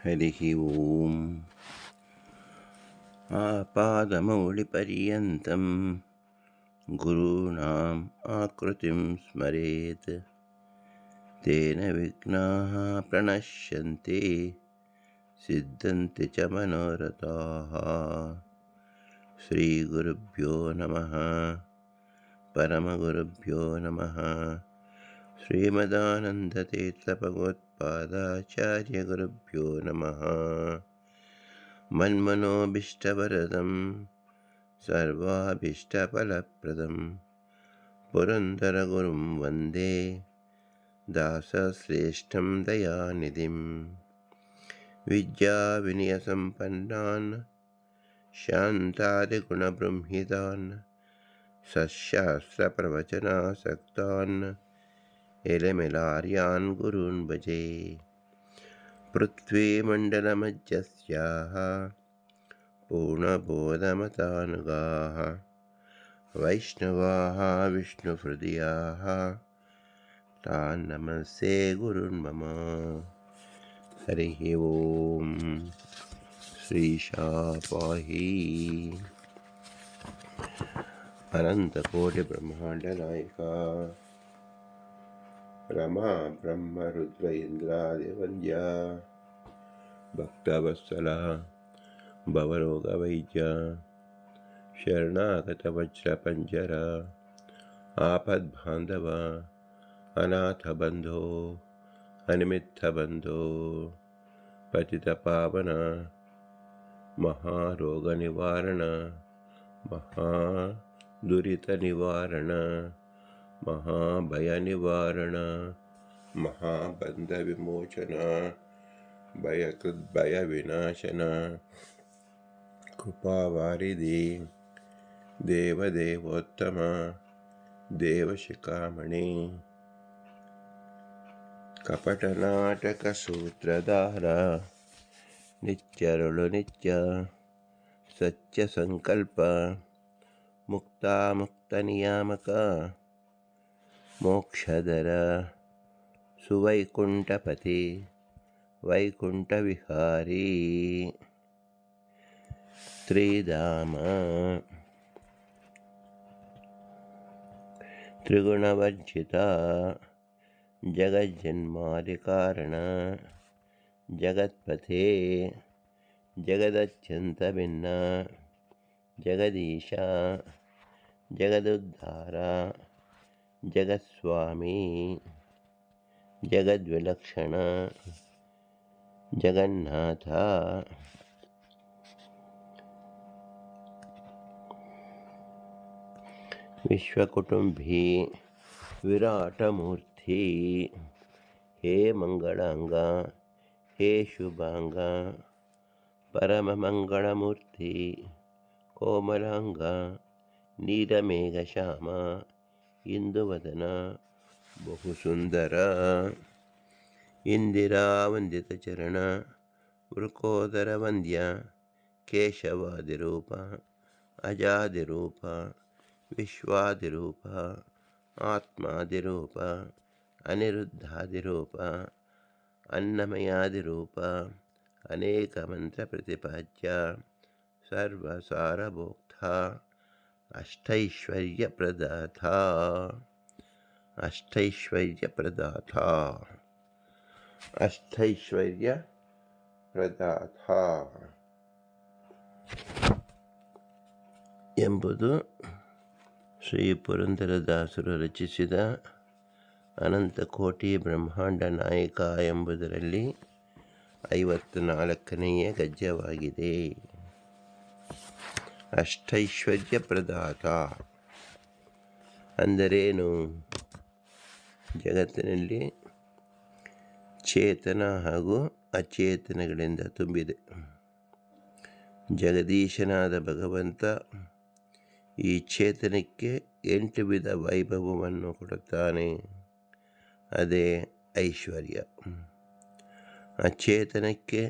हरिः ओम्। आपादमौलिपर्यन्तं गुरूणाम् आकृतिं स्मरेत् तेन विघ्नाः प्रणश्यन्ति सिद्धन्ति च मनोरथाः। श्रीगुरुभ्यो नमः। परमगुरुभ्यो नमः। श्रीमदानन्दतीर्थभगवत्पादाचार्यगुरुभ्यो नमः। मन्मनोभीष्टवरदं सर्वाभीष्टफलप्रदं पुरन्दरगुरुं वन्दे दासश्रेष्ठं दयानिधिं। विद्याविनयसम्पन्नान् शान्तादिगुणबृंहितान् सशास्त्रप्रवचनासक्तान् एलमेलार्यान् गुरून् भजे। पृथ्वीमण्डलमध्यस्याः पूर्णबोधमतानुगाः वैष्णवाः विष्णुहृदयाः तान् नमस्ते गुरून् मम। हरिः ओम्। श्रीशापाहि अनन्तकोटिब्रह्माण्डनायिका रमा ब्रह्मरुद्र इन्द्रादिवन्द्या भक्तवत्सला भवरोगवैद्य शरणागतवज्रपञ्जर आपद्बान्धव अनाथबन्धो अनिमित्तबन्धो पतितपावन महारोगनिवारण महादुरितनिवारण महाभयनिवारण महाबन्धविमोचन भयकृद्भयविनाशन कृपावारिधि देवदेवोत्तम देवशिखामणि कपटनाटकसूत्रधार नित्यरुळु नित्य सत्यसंकल्प मुक्तामुक्तनियामक मोक्षदर सुवैकुण्ठपति वैकुण्ठविहारी त्रिधाम त्रिगुणवर्जिता जगज्जन्मादिकारण जगत्पथे जगदत्यन्तभिन्न जगदीश जगदुद्धार जगत्स्वामी जगद्विलक्षण जगन्नाथ विश्वकुटुंबी विराटमूर्ति हे मंगलांग हे शुभांग परममंगलमूर्ति कोमलांग नीलमेघश्याम इंदुवदन बहुसुंदर इंदिरावंदितचरण वृकोदरवंद्य केशवादिरूप अजादिरूप विश्वादिरूप आत्मादिरूप अनिरुद्धादिरूप अन्नमयादिरूप अनेकमन्त्रप्रतिपाद्य सर्वसारभोक्ता अष्टैश्वर्यप्रदाता अष्टैश्वर्यप्रदाता अष्टैश्वर्यप्रदाता ಎಂಬುದು ಶ್ರೀ ಪುರಂದರದಾಸರು ರಚಿಸಿದ ಅನಂತಕೋಟಿ ಬ್ರಹ್ಮಾಂಡ ನಾಯಕ ಎಂಬುದರಲ್ಲಿ 54ನೆಯ ಗದ್ಯವಾಗಿದೆ. ಅಷ್ಟೈಶ್ವರ್ಯ ಪ್ರದಾತ ಅಂದರೇನು? ಜಗತ್ತಿನಲ್ಲಿ ಚೇತನ ಹಾಗೂ ಅಚೇತನಗಳಿಂದ ತುಂಬಿದೆ. ಜಗದೀಶನಾದ ಭಗವಂತ ಈ ಚೇತನಕ್ಕೆ 8 ವಿಧ ವೈಭವವನ್ನು ಕೊಡುತ್ತಾನೆ. ಅದೇ ಐಶ್ವರ್ಯ. ಅಚೇತನಕ್ಕೆ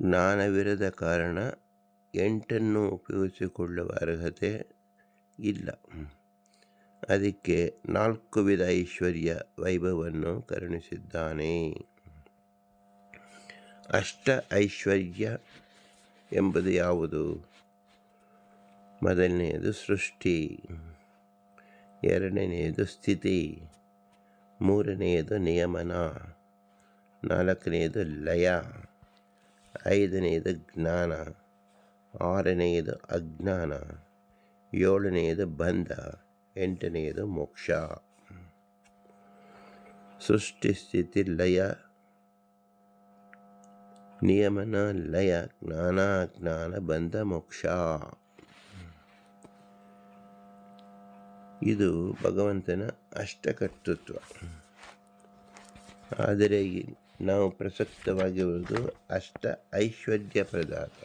ಜ್ಞಾನವಿರದ ಕಾರಣ 8 ಉಪಯೋಗಿಸಿಕೊಳ್ಳುವ ಅರ್ಹತೆ ಇಲ್ಲ. ಅದಕ್ಕೆ 4 ವಿಧ ಐಶ್ವರ್ಯ ವೈಭವವನ್ನು ಕರುಣಿಸಿದ್ದಾನೆ. ಅಷ್ಟ ಐಶ್ವರ್ಯ ಎಂಬುದು ಯಾವುದು? ಮೊದಲನೆಯದು ಸೃಷ್ಟಿ, ಎರಡನೆಯದು ಸ್ಥಿತಿ, ಮೂರನೆಯದು ನಿಯಮನ, ನಾಲ್ಕನೆಯದು ಲಯ, ಐದನೆಯದು ಜ್ಞಾನ, ಆರನೆಯದು ಅಜ್ಞಾನ, ಏಳನೆಯದು ಬಂಧ, ಎಂಟನೆಯದು ಮೋಕ್ಷ. ಸೃಷ್ಟಿ, ಸ್ಥಿತಿ, ಲಯ, ನಿಯಮನ, ಲಯ, ಜ್ಞಾನ, ಅಜ್ಞಾನ, ಬಂಧ, ಮೋಕ್ಷ. ಇದು ಭಗವಂತನ ಅಷ್ಟಕರ್ತೃತ್ವ. ಆದರೆ ನಾವು ಪ್ರಸಕ್ತವಾಗಿರುವುದು ಅಷ್ಟ ಐಶ್ವರ್ಯ ಪ್ರದಾತ.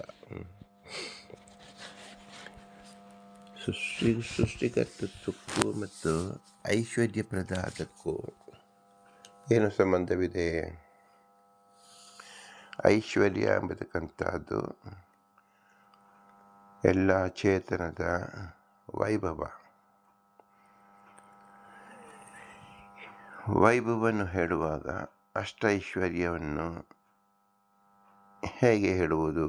ಸೃಷ್ಟಿಕರ್ತೃತ್ವಕ್ಕೂ ಮತ್ತು ಐಶ್ವರ್ಯ ಪ್ರದಾತಕ್ಕೂ ಏನು ಸಂಬಂಧವಿದೆ? ಐಶ್ವರ್ಯ ಎಂಬತಕ್ಕಂಥದ್ದು ಎಲ್ಲ ಚೇತನದ ವೈಭವ. ವೈಭವವನ್ನು ಹೇಳುವಾಗ ಅಷ್ಟೈಶ್ವರ್ಯವನ್ನು ಹೇಗೆ ಹೇಳುವುದು?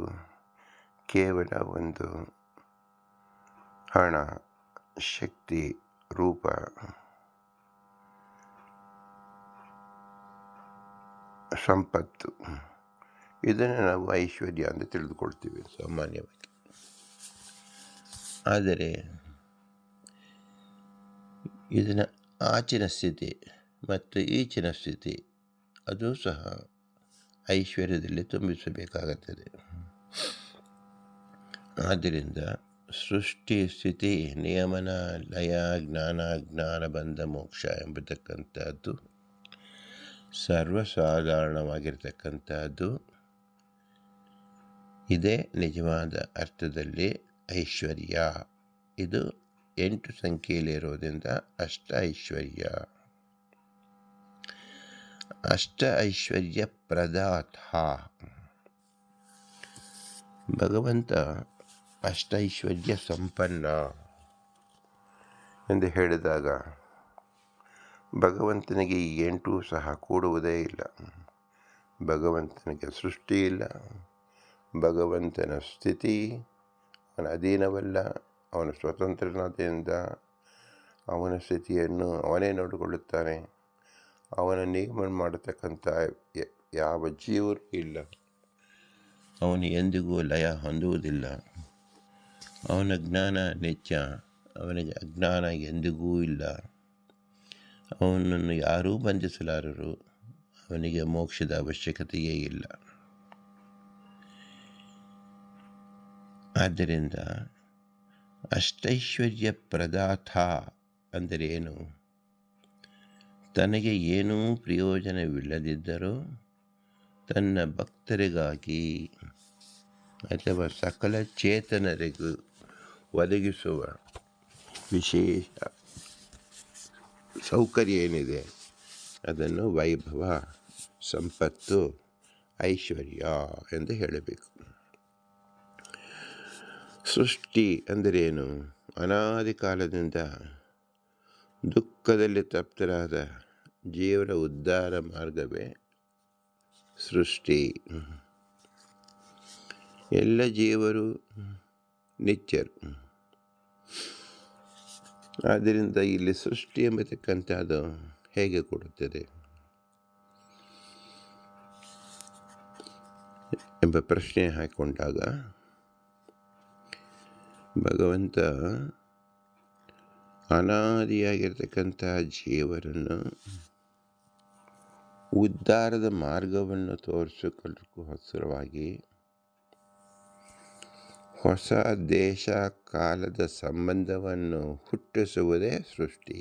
ಕೇವಲ ಒಂದು ಹಣ, ಶಕ್ತಿ, ರೂಪ, ಸಂಪತ್ತು, ಇದನ್ನು ನಾವು ಐಶ್ವರ್ಯ ಅಂತ ತಿಳಿದುಕೊಳ್ತೀವಿ ಸಾಮಾನ್ಯವಾಗಿ. ಆದರೆ ಇದನ್ನು ಆಚಿನ ಸ್ಥಿತಿ ಮತ್ತು ಈಚಿನ ಸ್ಥಿತಿ ಅದು ಸಹ ಐಶ್ವರ್ಯದಲ್ಲಿ ತುಂಬಿಸಬೇಕಾಗುತ್ತದೆ. ಆದ್ದರಿಂದ ಸೃಷ್ಟಿ, ಸ್ಥಿತಿ, ನಿಯಮನ, ಲಯ, ಜ್ಞಾನ, ಅಜ್ಞಾನ, ಬಂಧ, ಮೋಕ್ಷ ಎಂಬತಕ್ಕಂಥದ್ದು ಸರ್ವಸಾಧಾರಣವಾಗಿರ್ತಕ್ಕಂಥದ್ದು. ಇದೇ ನಿಜವಾದ ಅರ್ಥದಲ್ಲಿ ಐಶ್ವರ್ಯ. ಇದು 8 ಸಂಖ್ಯೆಯಲ್ಲಿರೋದ್ರಿಂದ ಅಷ್ಟ ಐಶ್ವರ್ಯ. ಅಷ್ಟ ಐಶ್ವರ್ಯ ಪ್ರದಾತ ಭಗವಂತ ಅಷ್ಟೈಶ್ವರ್ಯ ಸಂಪನ್ನ ಎಂದು ಹೇಳಿದಾಗ ಭಗವಂತನಿಗೆ ಈ 8 ಸಹ ಕೂಡುವುದೇ ಇಲ್ಲ. ಭಗವಂತನಿಗೆ ಸೃಷ್ಟಿ ಇಲ್ಲ, ಭಗವಂತನ ಸ್ಥಿತಿ ಅವನ ಅಧೀನವಲ್ಲ, ಅವನ ಸ್ವತಂತ್ರನಾದ್ರಿಂದ ಅವನ ಸ್ಥಿತಿಯನ್ನು ಅವನೇ ನೋಡಿಕೊಳ್ಳುತ್ತಾನೆ. ಅವನ ನಿಯಮ ಮಾಡತಕ್ಕಂಥ ಯಾವ ಜೀವರು ಇಲ್ಲ. ಅವನು ಎಂದಿಗೂ ಲಯ ಹೊಂದುವುದಿಲ್ಲ. ಅವನ ಜ್ಞಾನ ನಿತ್ಯ, ಅವನಿಗೆ ಅಜ್ಞಾನ ಎಂದಿಗೂ ಇಲ್ಲ. ಅವನನ್ನು ಯಾರೂ ಬಂಧಿಸಲಾರರು. ಅವನಿಗೆ ಮೋಕ್ಷದ ಅವಶ್ಯಕತೆಯೇ ಇಲ್ಲ. ಆದ್ದರಿಂದ ಅಷ್ಟೈಶ್ವರ್ಯ ಪ್ರದಾತ ಅಂದರೆ ಏನು? ತನಗೆ ಏನೂ ಪ್ರಯೋಜನವಿಲ್ಲದಿದ್ದರೂ ತನ್ನ ಭಕ್ತರಿಗಾಗಿ ಅಥವಾ ಸಕಲ ಚೇತನರಿಗೂ ಒದಗಿಸುವ ವಿಶೇಷ ಸೌಕರ್ಯ ಏನಿದೆ ಅದನ್ನು ವೈಭವ, ಸಂಪತ್ತು, ಐಶ್ವರ್ಯ ಎಂದು ಹೇಳಬೇಕು. ಸೃಷ್ಟಿ ಅಂದರೇನು? ಅನಾದಿ ಕಾಲದಿಂದ ದುಃಖದಲ್ಲಿ ತಪ್ತರಾದ ಜೀವನ ಉದ್ಧಾರ ಮಾರ್ಗವೇ ಸೃಷ್ಟಿ. ಎಲ್ಲ ಜೀವರು ನಿತ್ಯರು. ಆದ್ದರಿಂದ ಇಲ್ಲಿ ಸೃಷ್ಟಿ ಎಂಬತಕ್ಕಂಥದ್ದು ಹೇಗೆ ಕೊಡುತ್ತದೆ ಎಂಬ ಪ್ರಶ್ನೆ ಹಾಕಿಕೊಂಡಾಗ ಭಗವಂತ ಅನಾದಿಯಾಗಿರ್ತಕ್ಕಂಥ ಜೀವರನ್ನು ಉದ್ಧಾರದ ಮಾರ್ಗವನ್ನು ತೋರಿಸಿಕೊಳ್ಳೋಕ್ಕೋಸ್ಕರವಾಗಿ ಹೊಸ ದೇಶ ಕಾಲದ ಸಂಬಂಧವನ್ನು ಹುಟ್ಟಿಸುವುದೇ ಸೃಷ್ಟಿ.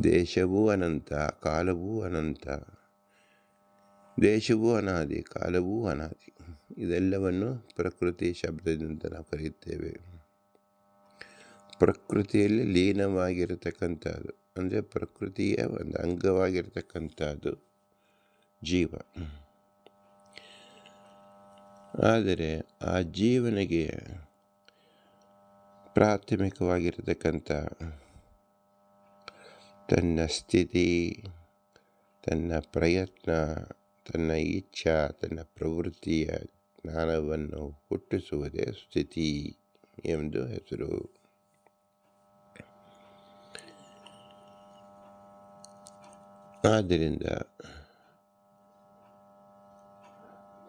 ದೇಶವೂ ಅನಂತ, ಕಾಲವೂ ಅನಂತ. ದೇಶವೂ ಅನಾದಿ, ಕಾಲವೂ ಅನಾದಿ. ಇದೆಲ್ಲವನ್ನು ಪ್ರಕೃತಿ ಶಬ್ದದಿಂದ ನಾವು ಕರೆಯುತ್ತೇವೆ. ಪ್ರಕೃತಿಯಲ್ಲಿ ಲೀನವಾಗಿರತಕ್ಕಂಥದ್ದು ಅಂದರೆ ಪ್ರಕೃತಿಯ ಒಂದು ಅಂಗವಾಗಿರತಕ್ಕಂಥದ್ದು ಜೀವ. ಆದರೆ ಆ ಜೀವನಿಗೆ ಪ್ರಾಥಮಿಕವಾಗಿರತಕ್ಕಂಥ ತನ್ನ ಸ್ಥಿತಿ, ತನ್ನ ಪ್ರಯತ್ನ, ತನ್ನ ಇಚ್ಛಾ, ತನ್ನ ಪ್ರವೃತ್ತಿಯ ಜ್ಞಾನವನ್ನು ಹುಟ್ಟಿಸುವುದೇ ಸ್ಥಿತಿ ಎಂದು ಹೆಸರು. ಆದ್ದರಿಂದ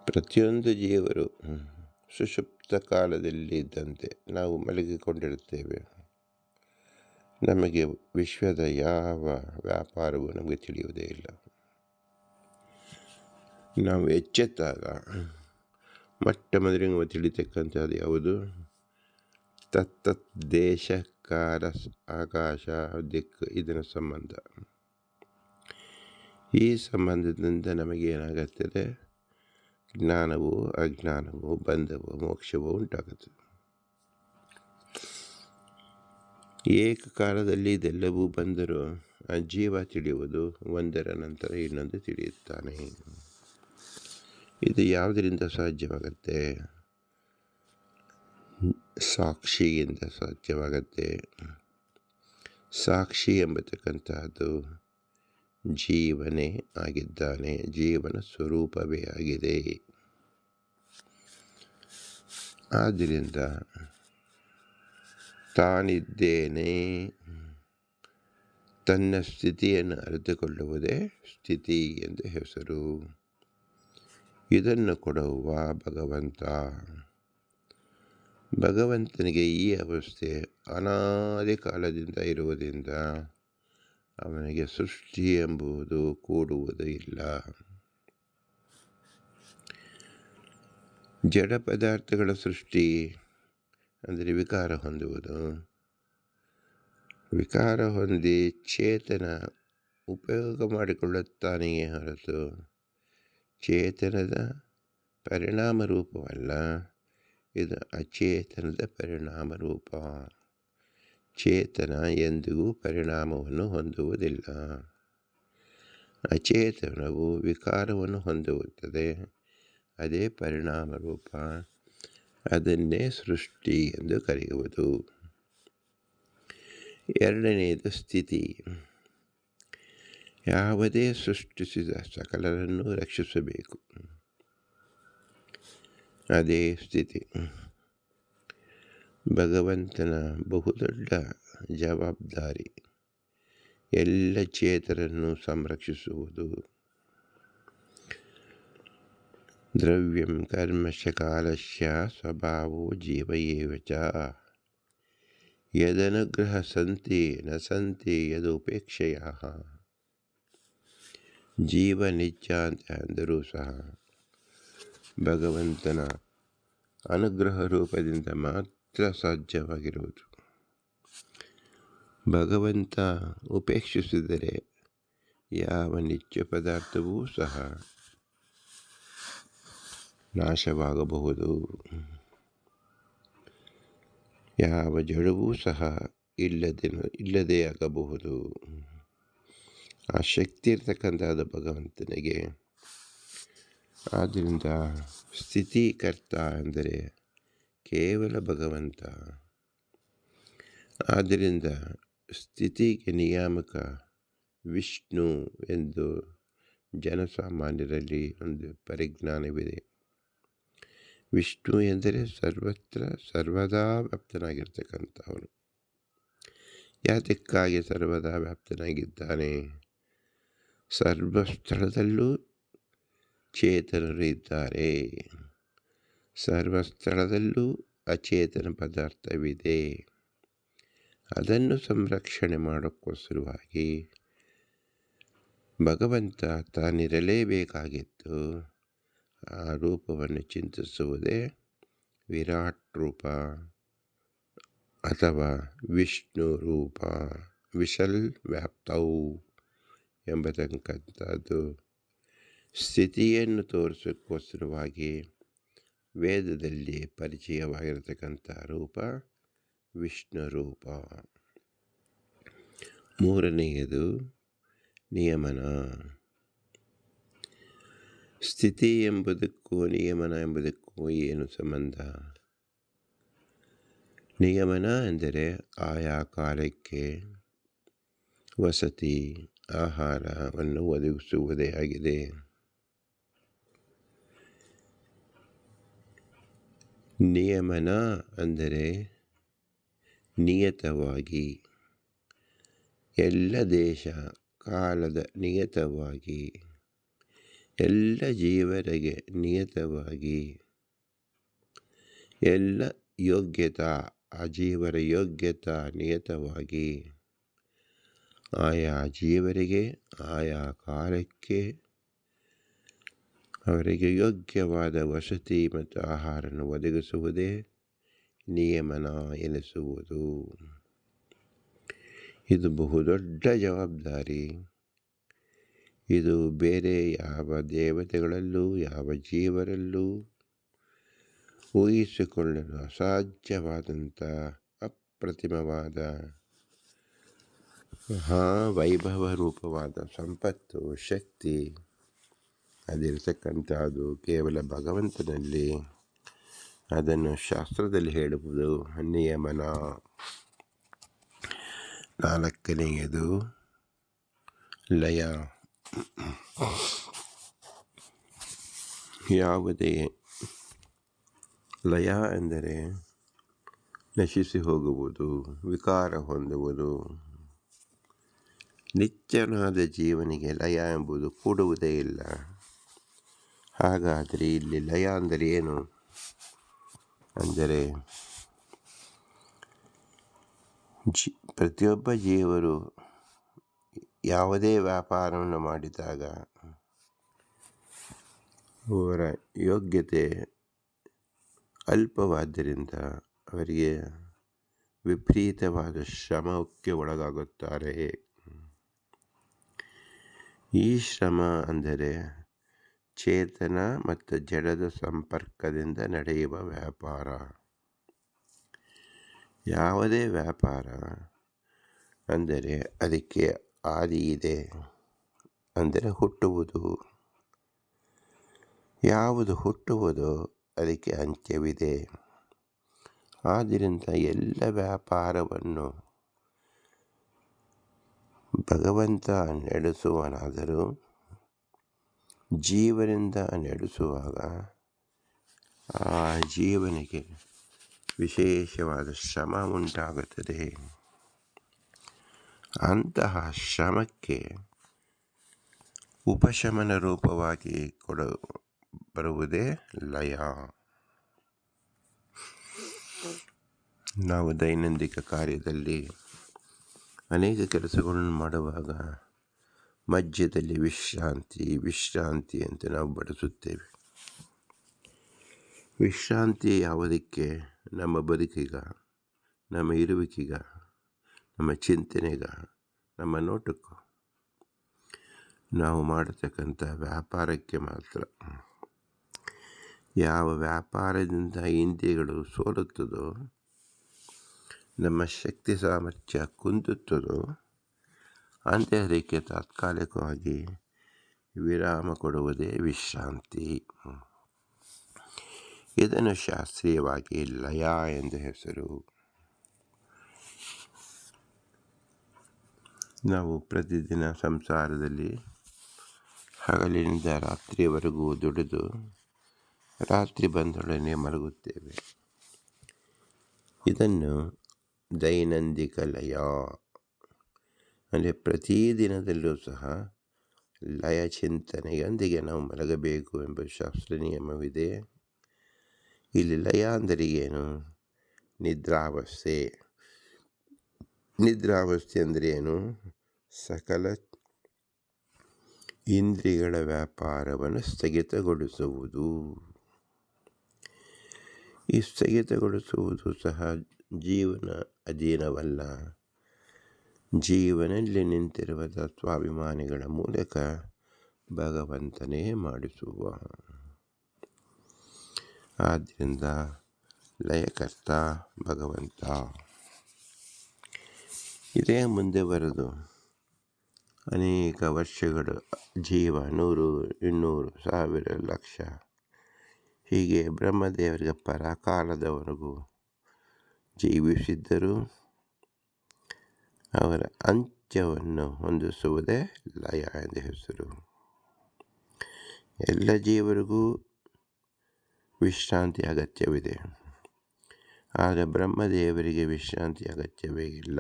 ಪ್ರತಿಯೊಂದು ಜೀವರು ಸುಷುಪ್ತ ಕಾಲದಲ್ಲಿದ್ದಂತೆ ನಾವು ಮಲಗಿಕೊಂಡಿರುತ್ತೇವೆ. ನಮಗೆ ವಿಶ್ವದ ಯಾವ ವ್ಯಾಪಾರವೂ ನಮಗೆ ತಿಳಿಯುವುದೇ ಇಲ್ಲ. ನಾವು ಎಚ್ಚೆತ್ತಾಗ ಮೊಟ್ಟ ಮೊದಲಿಗೆ ನಾವು ತಿಳಿತಕ್ಕಂಥದ್ದು ಯಾವುದು? ತತ್ತತ್ ದೇಶ, ಕಾಲ, ಆಕಾಶ, ದಿಕ್ಕು, ಇದರ ಸಂಬಂಧ. ಈ ಸಂಬಂಧದಿಂದ ನಮಗೇನಾಗುತ್ತದೆ? ಜ್ಞಾನವು, ಅಜ್ಞಾನವು, ಬಂಧವು, ಮೋಕ್ಷವು ಉಂಟಾಗುತ್ತದೆ. ಏಕಕಾಲದಲ್ಲಿ ಇದೆಲ್ಲವೂ ಬಂದರೂ ಆ ಜೀವ ತಿಳಿಯುವುದು ಒಂದರ ನಂತರ ಇನ್ನೊಂದು ತಿಳಿಯುತ್ತಾನೆ. ಇದು ಯಾವುದರಿಂದ ಸಾಧ್ಯವಾಗುತ್ತೆ? ಸಾಕ್ಷಿಯಿಂದ ಸಾಧ್ಯವಾಗುತ್ತೆ. ಸಾಕ್ಷಿ ಎಂಬತಕ್ಕಂತಹದ್ದು ಜೀವನೇ ಆಗಿದ್ದಾನೆ, ಜೀವನ ಸ್ವರೂಪವೇ ಆಗಿದೆ. ಆದ್ದರಿಂದ ತಾನಿದ್ದೇನೆ ತನ್ನ ಸ್ಥಿತಿಯನ್ನು ಅರಿತುಕೊಳ್ಳುವುದೇ ಸ್ಥಿತಿ ಎಂದು ಹೆಸರು. ಇದನ್ನು ಕೊಡುವ ಭಗವಂತ. ಭಗವಂತನಿಗೆ ಈ ಅವಸ್ಥೆ ಅನಾದಿ ಕಾಲದಿಂದ ಇರುವುದರಿಂದ ಅವನಿಗೆ ಸೃಷ್ಟಿ ಎಂಬುದು ಕೂಡುವುದು ಇಲ್ಲ. ಜಡ ಪದಾರ್ಥಗಳ ಸೃಷ್ಟಿ ಅಂದರೆ ವಿಕಾರ ಹೊಂದುವುದು. ವಿಕಾರ ಹೊಂದಿ ಚೇತನ ಉಪಯೋಗ ಮಾಡಿಕೊಳ್ಳುತ್ತಾನೆಯೇ ಹೊರತು ಚೇತನದ ಪರಿಣಾಮ ರೂಪವಲ್ಲ. ಇದು ಅಚೇತನದ ಪರಿಣಾಮ ರೂಪ. ಚೇತನ ಎಂದಿಗೂ ಪರಿಣಾಮವನ್ನು ಹೊಂದುವುದಿಲ್ಲ. ಅಚೇತನವು ವಿಕಾರವನ್ನು ಹೊಂದುತ್ತದೆ, ಅದೇ ಪರಿಣಾಮ ರೂಪ. ಅದನ್ನೇ ಸೃಷ್ಟಿ ಎಂದು ಕರೆಯುವುದು. ಎರಡನೆಯದು ಸ್ಥಿತಿ. ಯಾವುದೇ ಸೃಷ್ಟಿಸಿದ ಸಕಲರನ್ನು ರಕ್ಷಿಸಬೇಕು, ಅದೇ ಸ್ಥಿತಿ. ಭಗವಂತನ ಬಹುದೊಡ್ಡ ಜವಾಬ್ದಾರಿ ಎಲ್ಲ ಚೇತನರನ್ನು ಸಂರಕ್ಷಿಸುವುದು. ದ್ರವ್ಯಂ ಕರ್ಮಶ್ಚ ಕಾಲಸ್ಯ ಸ್ವಭಾವೋ ಜೀವ ಏವ ಚ ಯದನುಗ್ರಹ ಸಂತಿ ನ ಸಂತಿ ಯದುಪೇಕ್ಷೆಯಃ. ಜೀವ ನಿತ್ಯ ಅಂತ ಅಂದರೂ ಸಹ ಭಗವಂತನ ಅನುಗ್ರಹ ರೂಪದಿಂದ ಮಾತ್ರ ಸಾಧ್ಯವಾಗಿರುವುದು. ಭಗವಂತ ಉಪೇಕ್ಷಿಸಿದರೆ ಯಾವ ನಿತ್ಯ ಪದಾರ್ಥವೂ ಸಹ ನಾಶವಾಗಬಹುದು, ಯಾವ ಜಡವೂ ಸಹ ಇಲ್ಲದೇ ಆಗಬಹುದು. ಆ ಶಕ್ತಿ ಇರ್ತಕ್ಕಂಥದ್ದು ಭಗವಂತನಿಗೆ. ಆದ್ದರಿಂದ ಸ್ಥಿತಿಕರ್ತ ಅಂದರೆ ಕೇವಲ ಭಗವಂತ. ಆದ್ದರಿಂದ ಸ್ಥಿತಿಗೆ ನಿಯಾಮಕ ವಿಷ್ಣು ಎಂದು ಜನಸಾಮಾನ್ಯರಲ್ಲಿ ಒಂದು ಪರಿಜ್ಞಾನವಿದೆ. ವಿಷ್ಣು ಎಂದರೆ ಸರ್ವತ್ರ ಸರ್ವದಾ ವ್ಯಾಪ್ತನಾಗಿರ್ತಕ್ಕಂಥವನು. ಯಾತಕ್ಕಾಗಿ ಸರ್ವದಾ ವ್ಯಾಪ್ತನಾಗಿದ್ದಾನೆ? ಸರ್ವಸ್ಥಳದಲ್ಲೂ ಚೇತನರು ಇದ್ದಾರೆ, ಸರ್ವಸ್ಥಳದಲ್ಲೂ ಅಚೇತನ ಪದಾರ್ಥವಿದೆ. ಅದನ್ನು ಸಂರಕ್ಷಣೆ ಮಾಡೋಕ್ಕೋಸ್ಕರವಾಗಿ ಭಗವಂತ ತಾನಿರಲೇಬೇಕಾಗಿತ್ತು. ಆ ರೂಪವನ್ನು ಚಿಂತಿಸುವುದೇ ವಿರಾಟ್ ರೂಪ ಅಥವಾ ವಿಷ್ಣು ರೂಪ. ವಿಶಲ್ ವ್ಯಾಪ್ತವು ಎಂಬತಕ್ಕಂಥದ್ದು ಸ್ಥಿತಿಯನ್ನು ತೋರಿಸೋಕ್ಕೋಸ್ಕರವಾಗಿ ವೇದದಲ್ಲಿ ಪರಿಚಯವಾಗಿರತಕ್ಕಂಥ ರೂಪ ವಿಷ್ಣು ರೂಪ. ಮೂರನೆಯದು ನಿಯಮನ. ಸ್ಥಿತಿ ಎಂಬುದಕ್ಕೂ ನಿಯಮನ ಎಂಬುದಕ್ಕೂ ಏನು ಸಂಬಂಧ? ನಿಯಮನ ಎಂದರೆ ಆಯಾ ಕಾಲಕ್ಕೆ ವಸತಿ ಆಹಾರವನ್ನು ಒದಗಿಸುವುದೇ ಆಗಿದೆ. ನಿಯಮನ ಅಂದರೆ ನಿಯತವಾಗಿ, ಎಲ್ಲ ದೇಶ ಕಾಲದ ನಿಯತವಾಗಿ, ಎಲ್ಲ ಜೀವರಿಗೆ ನಿಯತವಾಗಿ, ಎಲ್ಲ ಯೋಗ್ಯತಾ ಅಜೀವರ ಯೋಗ್ಯತಾ ನಿಯತವಾಗಿ, ಆಯಾ ಜೀವರಿಗೆ ಆಯಾ ಕಾಲಕ್ಕೆ ಅವರಿಗೆ ಯೋಗ್ಯವಾದ ವಸತಿ ಮತ್ತು ಆಹಾರವನ್ನು ಒದಗಿಸುವುದೇ ನಿಯಮನ ಎನಿಸುವುದು. ಇದು ಬಹುದೊಡ್ಡ ಜವಾಬ್ದಾರಿ. ಇದು ಬೇರೆ ಯಾವ ದೇವತೆಗಳಲ್ಲೂ ಯಾವ ಜೀವರಲ್ಲೂ ಊಹಿಸಿಕೊಳ್ಳಲು ಅಸಾಧ್ಯವಾದಂಥ ಅಪ್ರತಿಮವಾದ ವೈಭವ ರೂಪವಾದ ಸಂಪತ್ತು, ಶಕ್ತಿ ಅದಿರತಕ್ಕಂಥದ್ದು ಕೇವಲ ಭಗವಂತನಲ್ಲಿ. ಅದನ್ನು ಶಾಸ್ತ್ರದಲ್ಲಿ ಹೇಳುವುದು ನಿಯಮನ. ನಾಲ್ಕನೆಯದು ಲಯ. ಯಾವುದೇ ಲಯ ಎಂದರೆ ನಶಿಸಿ ಹೋಗುವುದು, ವಿಕಾರ ಹೊಂದುವುದು. ನಿತ್ಯನಾದ ಜೀವನಿಗೆ ಲಯ ಎಂಬುದು ಕೂಡುವುದೇ ಇಲ್ಲ. ಹಾಗಾದರೆ ಇಲ್ಲಿ ಲಯ ಅಂದರೆ ಏನು? ಅಂದರೆ ಪ್ರತಿಯೊಬ್ಬ ಜೀವರು ಯಾವುದೇ ವ್ಯಾಪಾರವನ್ನು ಮಾಡಿದಾಗ ಅವರ ಯೋಗ್ಯತೆ ಅಲ್ಪವಾದ್ದರಿಂದ ಅವರಿಗೆ ವಿಪರೀತವಾದ ಶ್ರಮಕ್ಕೆ ಒಳಗಾಗುತ್ತಾರೆ. ಈ ಶ್ರಮ ಅಂದರೆ ಚೇತನ ಮತ್ತು ಜಡದ ಸಂಪರ್ಕದಿಂದ ನಡೆಯುವ ವ್ಯಾಪಾರ. ಯಾವುದೇ ವ್ಯಾಪಾರ ಅಂದರೆ ಅದಕ್ಕೆ ಆದಿ ಇದೆ, ಅಂದರೆ ಹುಟ್ಟುವುದು. ಯಾವುದು ಹುಟ್ಟುವುದೋ ಅದಕ್ಕೆ ಅಂತ್ಯವಿದೆ. ಆದ್ದರಿಂದ ಎಲ್ಲ ವ್ಯಾಪಾರವನ್ನು ಭಗವಂತ ನಡೆಸುವನಾದರೂ ಜೀವನಿಂದ ನಡೆಸುವಾಗ ಆ ಜೀವನಿಗೆ ವಿಶೇಷವಾದ ಶ್ರಮ ಉಂಟಾಗುತ್ತದೆ. ಅಂತಹ ಶ್ರಮಕ್ಕೆ ಉಪಶಮನ ರೂಪವಾಗಿ ಬರುವುದೇ ಲಯ. ನಾವು ದೈನಂದಿನ ಕಾರ್ಯದಲ್ಲಿ ಅನೇಕ ಕೆಲಸಗಳನ್ನು ಮಾಡುವಾಗ ಮಧ್ಯದಲ್ಲಿ ವಿಶ್ರಾಂತಿ ಅಂತ ನಾವು ಬಳಸುತ್ತೇವೆ. ವಿಶ್ರಾಂತಿ ಯಾವುದಕ್ಕೆ? ನಮ್ಮ ಬದುಕಿಗ, ನಮ್ಮ ಇರುವಿಕೆಗ, ನಮ್ಮ ಚಿಂತನೆಗ, ನಮ್ಮ ನೋಟಕ್ಕೂ. ನಾವು ಮಾಡತಕ್ಕಂಥ ವ್ಯಾಪಾರಕ್ಕೆ ಮಾತ್ರ. ಯಾವ ವ್ಯಾಪಾರದಿಂದ ಇಂದ್ರಿಯಗಳು ಸೋಲುತ್ತದೋ, ನಮ್ಮ ಶಕ್ತಿ ಸಾಮರ್ಥ್ಯ ಕುಂದುತ್ತದೋ ಅಂತಹದಕ್ಕೆ ತಾತ್ಕಾಲಿಕವಾಗಿ ವಿರಾಮ ಕೊಡುವುದೇ ವಿಶ್ರಾಂತಿ. ಇದನ್ನು ಶಾಸ್ತ್ರೀಯವಾಗಿ ಲಯ ಎಂದು ಹೆಸರು. ನಾವು ಪ್ರತಿದಿನ ಸಂಸಾರದಲ್ಲಿ ಹಗಲಿನಿಂದ ರಾತ್ರಿಯವರೆಗೂ ದುಡಿದು ರಾತ್ರಿ ಬಂದೊಡನೆ ಮಲಗುತ್ತೇವೆ. ಇದನ್ನು ದೈನಂದಿಕ ಲಯ ಅಂದರೆ ಪ್ರತಿದಿನದಲ್ಲೂ ಸಹ ಲಯ ಚಿಂತನೆಯೊಂದಿಗೆ ನಾವು ಮಲಗಬೇಕು ಎಂಬ ಶಾಸ್ತ್ರ ನಿಯಮವಿದೆ. ಇಲ್ಲಿ ಲಯ ಅಂದರೆ ಏನು? ನಿದ್ರಾವಸ್ಥೆ. ನಿದ್ರಾವಸ್ಥೆ ಅಂದರೆ ಏನು? ಸಕಲ ಇಂದ್ರಿಯಗಳ ವ್ಯಾಪಾರವನ್ನು ಸ್ಥಗಿತಗೊಳಿಸುವುದು. ಈ ಸ್ಥಗಿತಗೊಳಿಸುವುದು ಸಹ ಜೀವನ ಅಧೀನವಲ್ಲ. ಜೀವನಲ್ಲಿ ನಿಂತಿರುವ ತತ್ವಾಭಿಮಾನಿಗಳ ಮೂಲಕ ಭಗವಂತನೇ ಮಾಡಿಸುವ. ಆದ್ದರಿಂದ ಲಯಕರ್ತ ಭಗವಂತ. ಇದೇ ಮುಂದೆ ಬರೆದು ಅನೇಕ ವರ್ಷಗಳು ಜೀವ 100, 200, 1000, ಲಕ್ಷ ಹೀಗೆ ಬ್ರಹ್ಮದೇವರಿಗೆ ಪರಕಾಲದವರೆಗೂ ಜೀವಿಸಿದ್ದರೂ ಅವರ ಅಂತ್ಯವನ್ನು ಹೊಂದಿಸುವುದೇ ಲಯ ಎಂದು ಹೆಸರು. ಎಲ್ಲ ಜೀವರಿಗೂ ವಿಶ್ರಾಂತಿ ಅಗತ್ಯವಿದೆ, ಆಗ ಬ್ರಹ್ಮದೇವರಿಗೆ ವಿಶ್ರಾಂತಿ ಅಗತ್ಯವೇ ಇಲ್ಲ.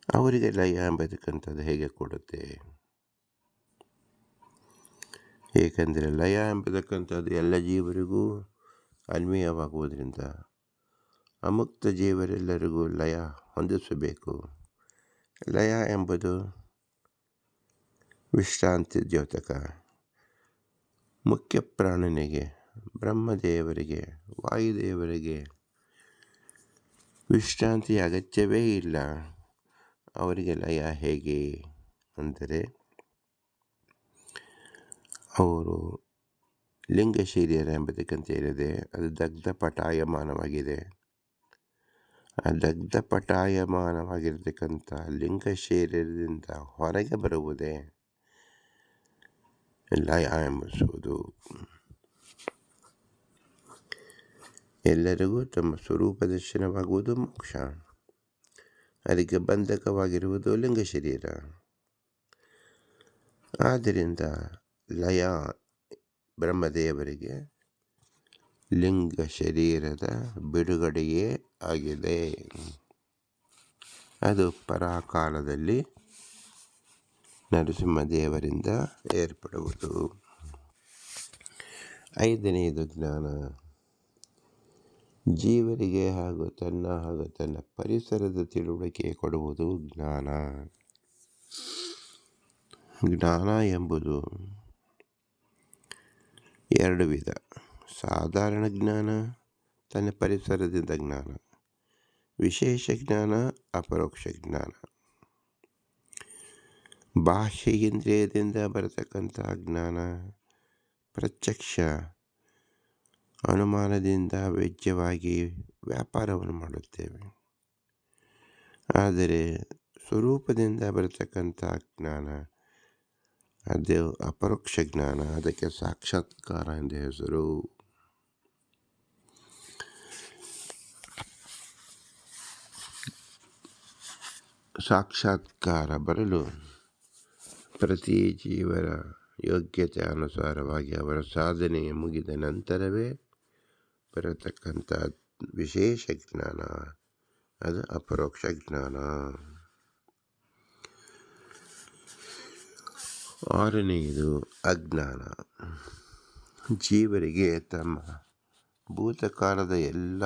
ಅವರಿಗೆ ಲಯ ಎಂಬತಕ್ಕಂಥದ್ದು ಹೇಗೆ ಕೊಡುತ್ತೆ? ಏಕೆಂದರೆ ಲಯ ಎಂಬತಕ್ಕಂಥದ್ದು ಎಲ್ಲ ಜೀವರಿಗೂ ಅನ್ವಯವಾಗುವುದರಿಂದ ಅಮುಕ್ತ ಜೀವರೆಲ್ಲರಿಗೂ ಲಯ ಹೊಂದಿಸಬೇಕು. ಲಯ ಎಂಬುದು ವಿಶ್ರಾಂತಿ ದ್ಯೋತಕ. ಮುಖ್ಯ ಪ್ರಾಣನಿಗೆ, ಬ್ರಹ್ಮದೇವರಿಗೆ, ವಾಯುದೇವರಿಗೆ ವಿಶ್ರಾಂತಿ ಅಗತ್ಯವೇ ಇಲ್ಲ. ಅವರಿಗೆ ಲಯ ಹೇಗೆ ಅಂದರೆ, ಅವರು ಲಿಂಗ ಶರೀರ ಎಂಬತಕ್ಕಂಥ ಏನಿದೆ ಅದು ದಗ್ಧ ಪಟಾಯಮಾನವಾಗಿದೆ. ಆ ದಗ್ಧ ಪಟಾಯಮಾನವಾಗಿರತಕ್ಕಂಥ ಲಿಂಗ ಶರೀರದಿಂದ ಹೊರಗೆ ಬರುವುದೇ ಲಯ ಎಂಬುದು. ಎಲ್ಲರಿಗೂ ತಮ್ಮ ಸ್ವರೂಪ ದರ್ಶನವಾಗುವುದು ಮೋಕ್ಷ. ಅದಕ್ಕೆ ಬಂಧಕವಾಗಿರುವುದು ಲಿಂಗ ಶರೀರ. ಆದ್ದರಿಂದ ಲಯ ಬ್ರಹ್ಮದೇವರಿಗೆ ಲಿಂಗ ಶರೀರದ ಬಿಡುಗಡೆಯೇ ಆಗಿದೆ. ಅದು ಪರಾಕಾಲದಲ್ಲಿ ನರಸಿಂಹದೇವರಿಂದ ಏರ್ಪಡುವುದು. 5ನೇದು ಜ್ಞಾನ. ಜೀವರಿಗೆ ಹಾಗೂ ತನ್ನ ಪರಿಸರದ ತಿಳುವಳಿಕೆ ಕೊಡುವುದು ಜ್ಞಾನ. ಜ್ಞಾನ ಎಂಬುದು 2 ವಿಧ: ಸಾಧಾರಣ ಜ್ಞಾನ, ತನ್ನ ಪರಿಸರದಿಂದ ಜ್ಞಾನ; ವಿಶೇಷ ಜ್ಞಾನ, ಅಪರೋಕ್ಷ ಜ್ಞಾನ. ಬಾಹ್ಯ ಇಂದ್ರಿಯದಿಂದ ಬರತಕ್ಕಂಥ ಜ್ಞಾನ ಪ್ರತ್ಯಕ್ಷ ಅನುಮಾನದಿಂದ ವೆಜ್ಜವಾಗಿ ವ್ಯಾಪಾರವನ್ನು ಮಾಡುತ್ತೇವೆ. ಆದರೆ ಸ್ವರೂಪದಿಂದ ಬರತಕ್ಕಂಥ ಜ್ಞಾನ ಅದು ಅಪರೋಕ್ಷ ಜ್ಞಾನ. ಅದಕ್ಕೆ ಸಾಕ್ಷಾತ್ಕಾರ ಎಂದು ಹೆಸರು. ಸಾಕ್ಷಾತ್ಕಾರ ಬರಲು ಪ್ರತಿ ಜೀವರ ಯೋಗ್ಯತೆ ಅನುಸಾರವಾಗಿ ಅವರ ಸಾಧನೆ ಮುಗಿದ ನಂತರವೇ ಬರತಕ್ಕಂಥ ವಿಶೇಷ ಜ್ಞಾನ ಅದು ಅಪರೋಕ್ಷ ಜ್ಞಾನ. 6ನೇದು ಅಜ್ಞಾನ. ಜೀವರಿಗೆ ತಮ್ಮ ಭೂತಕಾಲದ ಎಲ್ಲ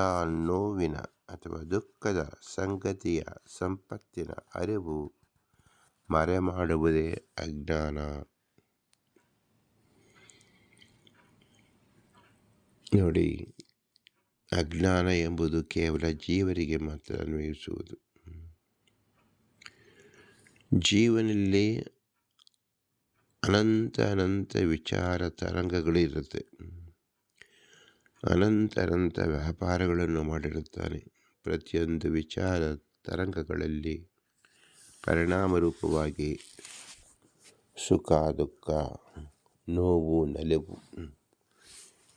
ನೋವಿನ ಅಥವಾ ದುಃಖದ ಸಂಗತಿಯ ಸಂಪತ್ತಿನ ಅರಿವು ಮರೆಮಾಡುವುದೇ ಅಜ್ಞಾನ. ನೋಡಿ, ಅಜ್ಞಾನ ಎಂಬುದು ಕೇವಲ ಜೀವರಿಗೆ ಮಾತ್ರ ಅನ್ವಯಿಸುವುದು. ಜೀವನಲ್ಲಿ ಅನಂತ ವಿಚಾರ ತರಂಗಗಳಿರುತ್ತೆ. ಅನಂತ ವ್ಯಾಪಾರಗಳನ್ನು ಮಾಡಿರುತ್ತಾನೆ. ಪ್ರತಿಯೊಂದು ವಿಚಾರ ತರಂಗಗಳಲ್ಲಿ ಪರಿಣಾಮ ರೂಪವಾಗಿ ಸುಖ ದುಃಖ, ನೋವು ನಲಿವು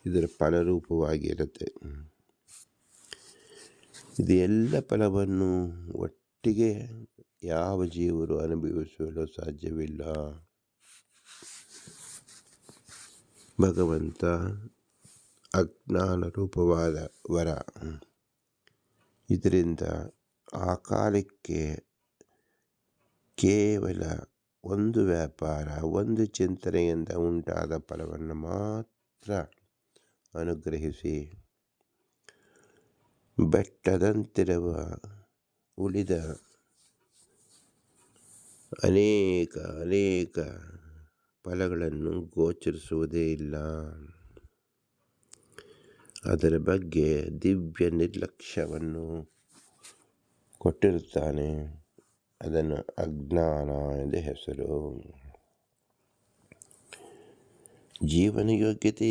ಇದರ ಫಲರೂಪವಾಗಿರುತ್ತೆ. ಇದು ಎಲ್ಲ ಫಲವನ್ನು ಒಟ್ಟಿಗೆ ಯಾವ ಜೀವರು ಅನುಭವಿಸಲು ಸಾಧ್ಯವಿಲ್ಲ. ಭಗವಂತ ಅಜ್ಞಾನ ರೂಪವಾದ ವರ. ಇದರಿಂದ ಆ ಕಾಲಕ್ಕೆ ಕೇವಲ ಒಂದು ವ್ಯಾಪಾರ, ಒಂದು ಚಿಂತನೆಯಿಂದ ಉಂಟಾದ ಫಲವನ್ನು ಮಾತ್ರ ಅನುಗ್ರಹಿಸಿ ಬೆಟ್ಟದಂತಿರುವ ಉಳಿದ ಅನೇಕ ಫಲಗಳನ್ನು ಗೋಚರಿಸುವುದೇ ಇಲ್ಲ. ಅದರ ಬಗ್ಗೆ ದಿವ್ಯ ನಿರ್ಲಕ್ಷ್ಯವನ್ನು ಕೊಟ್ಟಿರುತ್ತಾನೆ. ಅದನ್ನು ಅಜ್ಞಾನ ಎಂದು ಹೆಸರು. ಜೀವನ ಯೋಗ್ಯತೆ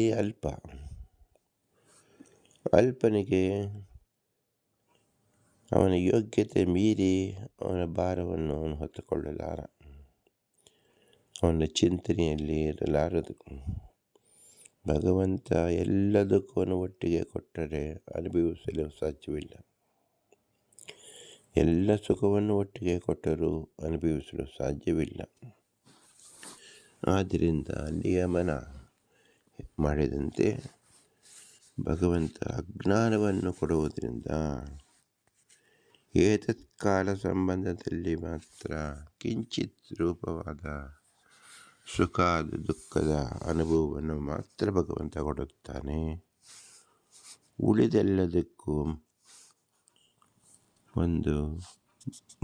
ಅಲ್ಪನಿಗೆ ಅವನ ಯೋಗ್ಯತೆ ಮೀರಿ ಅವನ ಭಾರವನ್ನು ಅವನು ಹೊತ್ತುಕೊಳ್ಳಲಾರ. ಅವನ ಚಿಂತನೆಯಲ್ಲಿ ಇರಲಾರದು. ಭಗವಂತ ಎಲ್ಲ ದುಃಖವನ್ನು ಒಟ್ಟಿಗೆ ಕೊಟ್ಟರೆ ಅನುಭವಿಸಲು ಸಾಧ್ಯವಿಲ್ಲ. ಎಲ್ಲ ಸುಖವನ್ನು ಒಟ್ಟಿಗೆ ಕೊಟ್ಟರೂ ಅನುಭವಿಸಲು ಸಾಧ್ಯವಿಲ್ಲ. ಆದ್ದರಿಂದ ನಿಯಮನ ಮಾಡಿದಂತೆ ಭಗವಂತ ಅಜ್ಞಾನವನ್ನು ಕೊಡುವುದರಿಂದ ಏತತ್ಕಾಲ ಸಂಬಂಧದಲ್ಲಿ ಮಾತ್ರ ಕಿಂಚಿತ್ ರೂಪವಾದ ಸುಖಾದ ದುಃಖದ ಅನುಭವವನ್ನು ಮಾತ್ರ ಭಗವಂತ ಕೊಡುತ್ತಾನೆ. ಉಳಿದೆಲ್ಲದಕ್ಕೂ ಒಂದು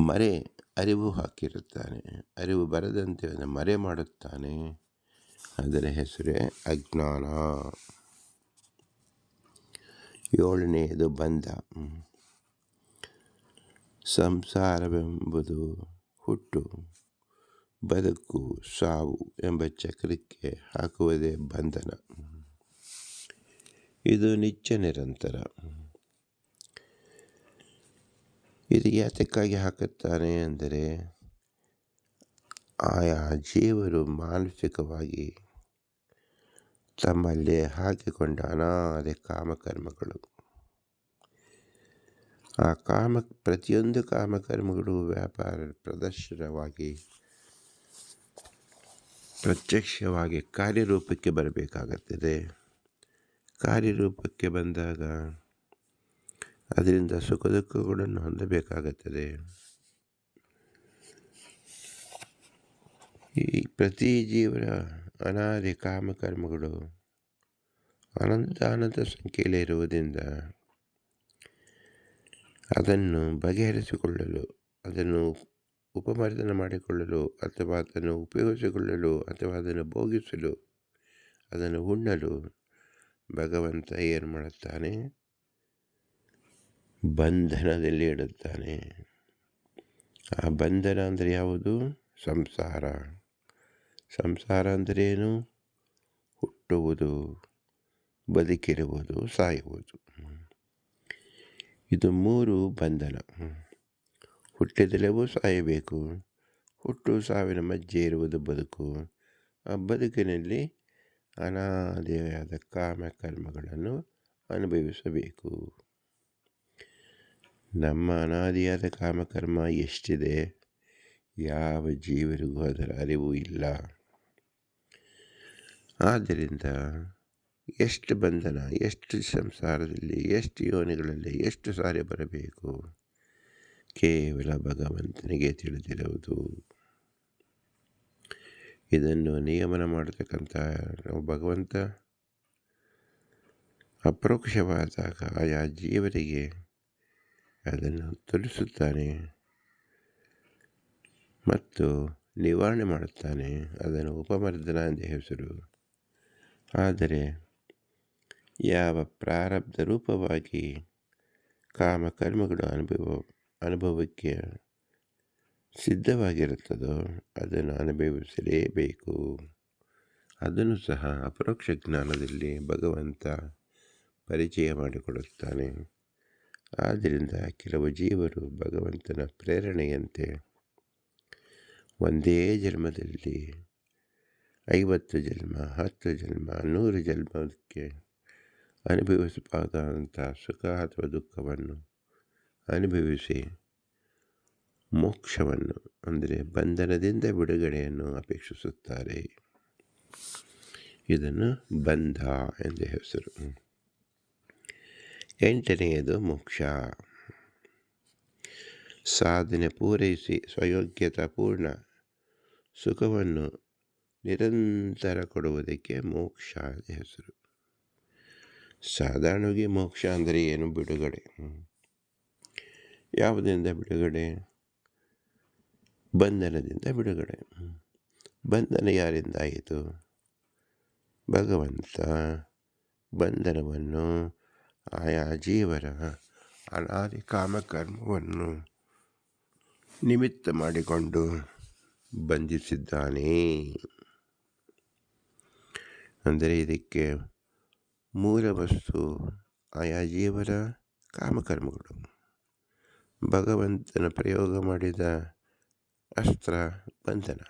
ಮರೆ ಅರಿವು ಹಾಕಿರುತ್ತಾನೆ. ಅರಿವು ಬರದಂತೆ ಒಂದು ಮರೆ ಮಾಡುತ್ತಾನೆ. ಅದರ ಹೆಸರೇ ಅಜ್ಞಾನ. 7ನೇದು ಬಂಧ. ಸಂಸಾರವೆಂಬುದು ಹುಟ್ಟು, ಬದುಕು, ಸಾವು ಎಂಬ ಚಕ್ರಕ್ಕೆ ಹಾಕುವುದೇ ಬಂಧನ. ಇದು ನಿತ್ಯ ನಿರಂತರ. ಇದು ಯಾತಕ್ಕಾಗಿ ಹಾಕುತ್ತಾನೆ ಅಂದರೆ ಆಯಾ ಜೀವರು ಮಾನಸಿಕವಾಗಿ ತಮ್ಮಲ್ಲಿ ಹಾಕಿಕೊಂಡ ಅನಾದಿ ಕಾಮಕರ್ಮಗಳು. ಆ ಪ್ರತಿಯೊಂದು ಕಾಮಕರ್ಮಗಳು ವ್ಯಾಪಾರ ಪ್ರದರ್ಶನವಾಗಿ ಪ್ರತ್ಯಕ್ಷವಾಗಿ ಕಾರ್ಯರೂಪಕ್ಕೆ ಬರಬೇಕಾಗುತ್ತದೆ. ಕಾರ್ಯರೂಪಕ್ಕೆ ಬಂದಾಗ ಅದರಿಂದ ಸುಖ ದುಃಖಗಳನ್ನು ಹೊಂದಬೇಕಾಗುತ್ತದೆ. ಈ ಪ್ರತಿ ಜೀವರ ಅನಾದಿ ಕಾಮಕರ್ಮಗಳು ಅನಂತ ಸಂಖ್ಯೆಯಲ್ಲಿ ಇರುವುದರಿಂದ ಅದನ್ನು ಬಗೆಹರಿಸಿಕೊಳ್ಳಲು, ಅದನ್ನು ಉಪಮರ್ದನ ಮಾಡಿಕೊಳ್ಳಲು, ಅಥವಾ ಅದನ್ನು ಉಪಯೋಗಿಸಿಕೊಳ್ಳಲು, ಅಥವಾ ಅದನ್ನು ಭೋಗಿಸಲು, ಅದನ್ನು ಉಣ್ಣಲು ಭಗವಂತ ಏನು ಮಾಡುತ್ತಾನೆ? ಬಂಧನದಲ್ಲಿ ಇಡುತ್ತಾನೆ. ಆ ಬಂಧನ ಅಂದರೆ ಯಾವುದು? ಸಂಸಾರ. ಸಂಸಾರ ಅಂದರೆ ಏನು? ಹುಟ್ಟುವುದು, ಬದುಕಿರುವುದು, ಸಾಯುವುದು. ಇದು 3 ಬಂಧನ. ಹುಟ್ಟಿದೆಲ್ಲವೂ ಸಾಯಬೇಕು. ಹುಟ್ಟು ಸಾವಿನ ಮಧ್ಯೆ ಇರುವುದು ಬದುಕು. ಆ ಬದುಕಿನಲ್ಲಿ ಅನಾದಿಯಾದ ಕಾಮಕರ್ಮಗಳನ್ನು ಅನುಭವಿಸಬೇಕು. ನಮ್ಮ ಅನಾದಿಯಾದ ಕಾಮಕರ್ಮ ಎಷ್ಟಿದೆ? ಯಾವ ಜೀವರಿಗೂ ಅದರ ಅರಿವು ಇಲ್ಲ. ಆದ್ದರಿಂದ ಎಷ್ಟು ಬಂಧನ, ಎಷ್ಟು ಸಂಸಾರದಲ್ಲಿ, ಎಷ್ಟು ಯೋನಿಗಳಲ್ಲಿ ಎಷ್ಟು ಸಾರಿ ಬರಬೇಕು ಕೇವಲ ಭಗವಂತನಿಗೆ ತಿಳಿದಿರುವುದು. ಇದನ್ನು ನಿಯಮನ ಮಾಡತಕ್ಕಂಥ ಭಗವಂತ ಅಪರೋಕ್ಷವಾದಾಗ ಆಯಾ ಜೀವರಿಗೆ ಅದನ್ನು ತಿಳಿಸುತ್ತಾನೆ ಮತ್ತು ನಿವಾರಣೆ ಮಾಡುತ್ತಾನೆ. ಅದನ್ನು ಉಪಮರ್ದನ ಎಂದ ಹೆಸರು. ಆದರೆ ಯಾವ ಪ್ರಾರಬ್ಧ ರೂಪವಾಗಿ ಕಾಮಕರ್ಮಗಳು ಅನುಭವಕ್ಕೆ ಸಿದ್ಧವಾಗಿರುತ್ತದೋ ಅದನ್ನು ಅನುಭವಿಸಲೇಬೇಕು. ಅದನ್ನು ಸಹ ಅಪರೋಕ್ಷ ಜ್ಞಾನದಲ್ಲಿ ಭಗವಂತ ಪರಿಚಯ ಮಾಡಿಕೊಡುತ್ತಾನೆ. ಆದ್ದರಿಂದ ಕೆಲವು ಜೀವರು ಭಗವಂತನ ಪ್ರೇರಣೆಯಂತೆ ಒಂದೇ ಜನ್ಮದಲ್ಲಿ 50 ಜನ್ಮ, 10 ಜನ್ಮ, 100 ಜನ್ಮಕ್ಕೆ ಅನುಭವಿಸಬಹುದಾದಂಥ ಸುಖ ಅಥವಾ ದುಃಖವನ್ನು ಅನುಭವಿಸಿ ಮೋಕ್ಷವನ್ನು ಅಂದರೆ ಬಂಧನದಿಂದ ಬಿಡುಗಡೆಯನ್ನು ಅಪೇಕ್ಷಿಸುತ್ತಾರೆ. ಇದನ್ನು ಬಂಧ ಎಂದು ಹೆಸರು. 8ನೇದು ಮೋಕ್ಷ. ಸಾಧನೆ ಪೂರೈಸಿ ಸ್ವಯೋಗ್ಯತಾ ಪೂರ್ಣ ಸುಖವನ್ನು ನಿರಂತರ ಕೊಡುವುದಕ್ಕೆ ಮೋಕ್ಷ ಎಂದು ಹೆಸರು. ಸಾಧಾರಣವಾಗಿ ಮೋಕ್ಷ ಅಂದರೆ ಏನು? ಬಿಡುಗಡೆ. ಯಾವುದರಿಂದ ಬಿಡುಗಡೆ? ಬಂಧನದಿಂದ ಬಿಡುಗಡೆ. ಬಂಧನ ಯಾರಿಂದ ಆಯಿತು? ಭಗವಂತ ಬಂಧನವನ್ನು ಆಯಾ ಜೀವರ ಅನಾದಿ ಕಾಮಕರ್ಮವನ್ನು ನಿಮಿತ್ತ ಮಾಡಿಕೊಂಡು ಬಂಧಿಸಿದ್ದಾನೆ. ಅಂದರೆ ಇದಕ್ಕೆ ಮೂಲ ವಸ್ತು ಆಯಾ ಜೀವರ ಕಾಮಕರ್ಮಗಳು. ಭಗವಂತನ ಪ್ರಯೋಗ ಮಾಡಿದ ಅಸ್ತ್ರ ಬಂಧನ.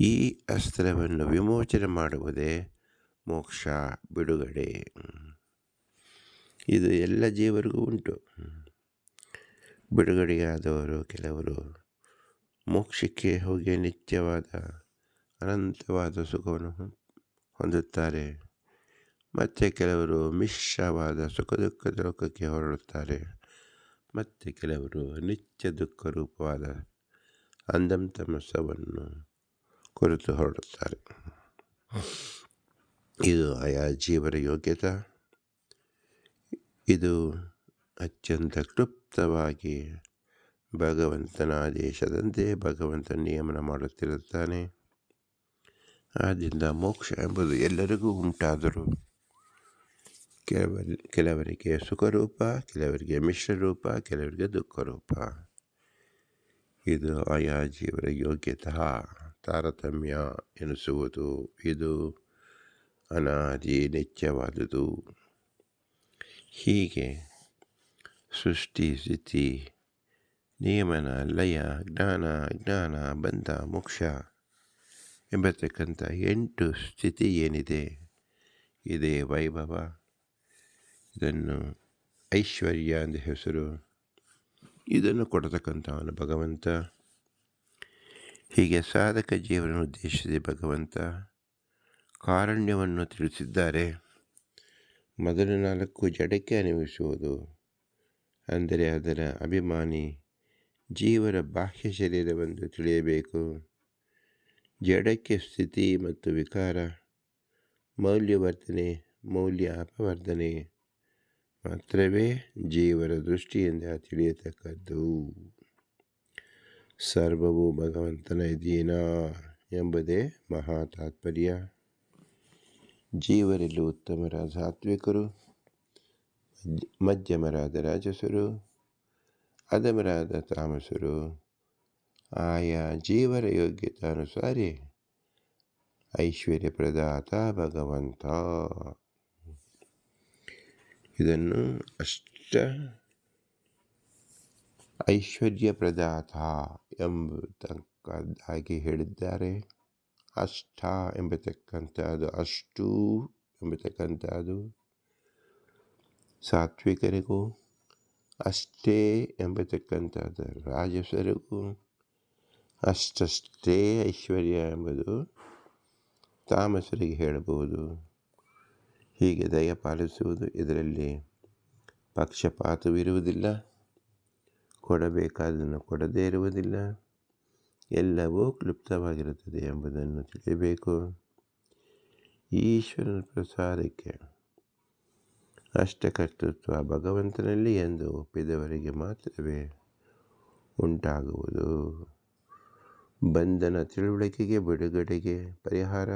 ಈ ಅಸ್ತ್ರವನ್ನು ವಿಮೋಚನೆ ಮಾಡುವುದೇ ಮೋಕ್ಷ, ಬಿಡುಗಡೆ. ಇದು ಎಲ್ಲ ಜೀವರಿಗೂ ಉಂಟು. ಬಿಡುಗಡೆಯಾದವರು ಕೆಲವರು ಮೋಕ್ಷಕ್ಕೆ ಹೋಗಿ ನಿತ್ಯವಾದ ಅನಂತವಾದ ಸುಖವನ್ನು ಹೊಂದುತ್ತಾರೆ. ಮತ್ತು ಕೆಲವರು ಮಿಶ್ರವಾದ ಸುಖ ದುಃಖದ ಲೋಕಕ್ಕೆ ಹೊರಡುತ್ತಾರೆ. ಮತ್ತು ಕೆಲವರು ನಿತ್ಯ ದುಃಖ ರೂಪವಾದ ಅಂಧಂ ತಮಸ್ಸವನ್ನು ಕುರಿತು ಹೊರಡುತ್ತಾರೆ. ಇದು ಆಯಾ ಜೀವರ ಯೋಗ್ಯತೆ. ಇದು ಅತ್ಯಂತ ಕ್ಲುಪ್ತವಾಗಿ ಭಗವಂತನ ಆದೇಶದಂತೆ ಭಗವಂತ ನಿಯಮನ ಮಾಡುತ್ತಿರುತ್ತಾನೆ. ಆದ್ದರಿಂದ ಮೋಕ್ಷ ಎಂಬುದು ಎಲ್ಲರಿಗೂ ಉಂಟಾದರೂ ಕೆಲವರಿಗೆ ಸುಖರೂಪ, ಕೆಲವರಿಗೆ ಮಿಶ್ರರೂಪ, ಕೆಲವರಿಗೆ ದುಃಖರೂಪ. ಇದು ಆಯಾ ಜೀವರ ಯೋಗ್ಯತೆ ತಾರತಮ್ಯ ಎನಿಸುವುದು. ಇದು ಅನಾದಿ ನಿತ್ಯವಾದುದು. ಹೀಗೆ ಸೃಷ್ಟಿ, ಸ್ಥಿತಿ, ನಿಯಮನ, ಲಯ, ಜ್ಞಾನ, ಅಜ್ಞಾನ, ಬಂಧ, ಮೋಕ್ಷ ಎಂಬತಕ್ಕಂಥ 8 ಸ್ಥಿತಿ ಏನಿದೆ, ಇದೇ ವೈಭವ. ಇದನ್ನು ಐಶ್ವರ್ಯ ಎಂದ ಹೆಸರು. ಇದನ್ನು ಕೊಡತಕ್ಕಂಥವನು ಭಗವಂತ. ಹೀಗೆ ಸಾಧಕ ಜೀವನ ಉದ್ದೇಶಿಸಿ ಭಗವಂತ ಕಾರುಣ್ಯವನ್ನು ತಿಳಿಸಿದ್ದಾರೆ. ಮೊದಲು 4 ಜಡಕ್ಕೆ ಅನ್ವಯಿಸುವುದು. ಅಂದರೆ ಅದರ ಅಭಿಮಾನಿ ಜೀವರ ಬಾಹ್ಯ ಶರೀರವೆಂದು ತಿಳಿಯಬೇಕು. ಜಡಕ್ಕೆ ಸ್ಥಿತಿ ಮತ್ತು ವಿಕಾರ, ಮೌಲ್ಯವರ್ಧನೆ, ಮೌಲ್ಯ ಅಪವರ್ಧನೆ ಮಾತ್ರವೇ ಜೀವರ ದೃಷ್ಟಿಯಿಂದ ತಿಳಿಯತಕ್ಕದ್ದು. ಸರ್ವವು ಭಗವಂತನ ಅಧೀನ ಎಂಬುದೇ ಮಹಾ ತಾತ್ಪರ್ಯ. ಜೀವರಲ್ಲಿ ಉತ್ತಮರಾದ ಸಾತ್ವಿಕರು, ಮಧ್ಯಮರಾದ ರಾಜಸರು, ಅಧಮರಾದ ತಾಮಸರು ಆಯಾ ಜೀವರ ಯೋಗ್ಯತಾನುಸಾರಿ ಐಶ್ವರ್ಯ ಪ್ರದಾತ ಭಗವಂತ. ಇದನ್ನು ಐಶ್ವರ್ಯ ಪ್ರದಾತ ಎಂಬತಕ್ಕದ್ದಾಗಿ ಹೇಳಿದ್ದಾರೆ. ಅಷ್ಟ ಎಂಬತಕ್ಕಂಥದ್ದು, ಅಷ್ಟು ಎಂಬತಕ್ಕಂಥದ್ದು ಸಾತ್ವಿಕರಿಗೂ, ಅಷ್ಟೇ ಎಂಬತಕ್ಕಂಥದ್ದು ರಾಜಸರಿಗೂ, ಅಷ್ಟೇ ಐಶ್ವರ್ಯ ಎಂಬುದು ತಾಮಸರಿಗೆ ಹೇಳಬಹುದು. ಹೀಗೆ ದಯ ಪಾಲಿಸುವುದು. ಇದರಲ್ಲಿ ಪಕ್ಷಪಾತವಿರುವುದಿಲ್ಲ, ಕೊಡಬೇಕಾದನ್ನು ಕೊಡದೇ ಇರುವುದಿಲ್ಲ, ಎಲ್ಲವೂ ಕ್ಲುಪ್ತವಾಗಿರುತ್ತದೆ ಎಂಬುದನ್ನು ತಿಳಿಯಬೇಕು. ಈಶ್ವರನ ಪ್ರಸಾದಕ್ಕೆ ಅಷ್ಟಕರ್ತೃತ್ವ ಭಗವಂತನಲ್ಲಿ ಎಂದು ಒಪ್ಪಿದವರಿಗೆ ಮಾತ್ರವೇ ಉಂಟಾಗುವುದು. ಬಂಧನ ತಿಳುವಳಿಕೆಗೆ, ಬಿಡುಗಡೆಗೆ ಪರಿಹಾರ.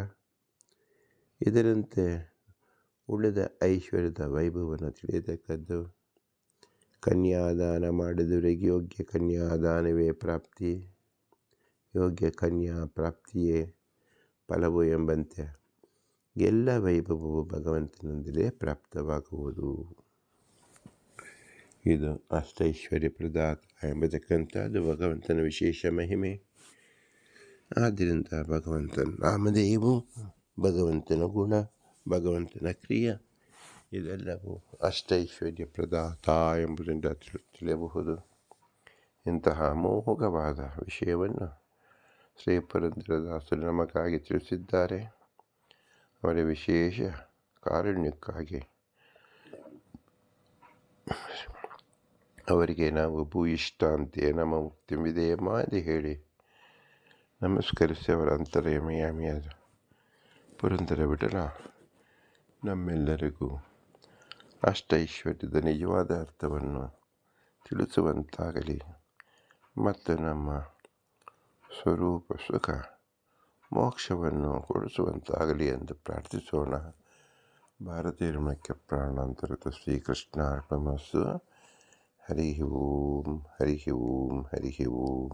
ಇದರಂತೆ ಉಳಿದ ಐಶ್ವರ್ಯದ ವೈಭವವನ್ನು ತಿಳಿಯತಕ್ಕದ್ದು. ಕನ್ಯಾದಾನ ಮಾಡಿದವರಿಗೆ ಯೋಗ್ಯ ಕನ್ಯಾದಾನವೇ ಪ್ರಾಪ್ತಿ, ಯೋಗ್ಯ ಕನ್ಯಾ ಪ್ರಾಪ್ತಿಯೇ ಫಲವು ಎಂಬಂತೆ ಎಲ್ಲ ವೈಭವವು ಭಗವಂತನಿಂದಲೇ ಪ್ರಾಪ್ತವಾಗುವುದು. ಇದು ಅಷ್ಟೈಶ್ವರ್ಯ ಪ್ರದಾತ ಎಂಬತಕ್ಕಂಥದ್ದು ಭಗವಂತನ ವಿಶೇಷ ಮಹಿಮೆ. ಆದ್ದರಿಂದ ಭಗವಂತನ ನಾಮಧೇಯವು, ಭಗವಂತನ ಗುಣ, ಭಗವಂತನ ಕ್ರಿಯೆ ಇದೆಲ್ಲವೂ ಅಷ್ಟೈಶ್ವರ್ಯ ಪ್ರದಾತ ಎಂಬುದರಿಂದ ತಿಳಿಯಬಹುದು. ಇಂತಹ ಅಮೋಘವಾದ ವಿಷಯವನ್ನು ಶ್ರೀ ಪುರಂದರದಾಸರು ನಮಗಾಗಿ ತಿಳಿಸಿದ್ದಾರೆ. ಅವರ ವಿಶೇಷ ಕಾರುಣ್ಯಕ್ಕಾಗಿ ಅವರಿಗೆ ನಾವು ಭೂಯಿಷ್ಠಾಂತೆ ನಮ್ಮ ಮುಕ್ತಿ ವಿಧೇಯಮ ಎಂದು ಹೇಳಿ ನಮಸ್ಕರಿಸಿ ಅವರ ಅಂತರ್ಯಾಮಿಯಾದ ಪುರಂದರ ವಿಠಲ ನಮ್ಮೆಲ್ಲರಿಗೂ ಅಷ್ಟೈಶ್ವರ್ಯದ ನಿಜವಾದ ಅರ್ಥವನ್ನು ತಿಳಿಸುವಂತಾಗಲಿ ಮತ್ತು ನಮ್ಮ ಸ್ವರೂಪ ಸುಖ ಮೋಕ್ಷವನ್ನು ಕೊಡಿಸುವಂತಾಗಲಿ ಎಂದು ಪ್ರಾರ್ಥಿಸೋಣ. ಭಾರತೀಯ ಮಕ್ಕೆ ಪ್ರಾಣಾಂತರಿತ ಶ್ರೀಕೃಷ್ಣ ಅರ್ಪಣಮಸ್ತು. ಹರಿ ಓಂ, ಹರಿ ಓಂ, ಹರಿ ಓಂ.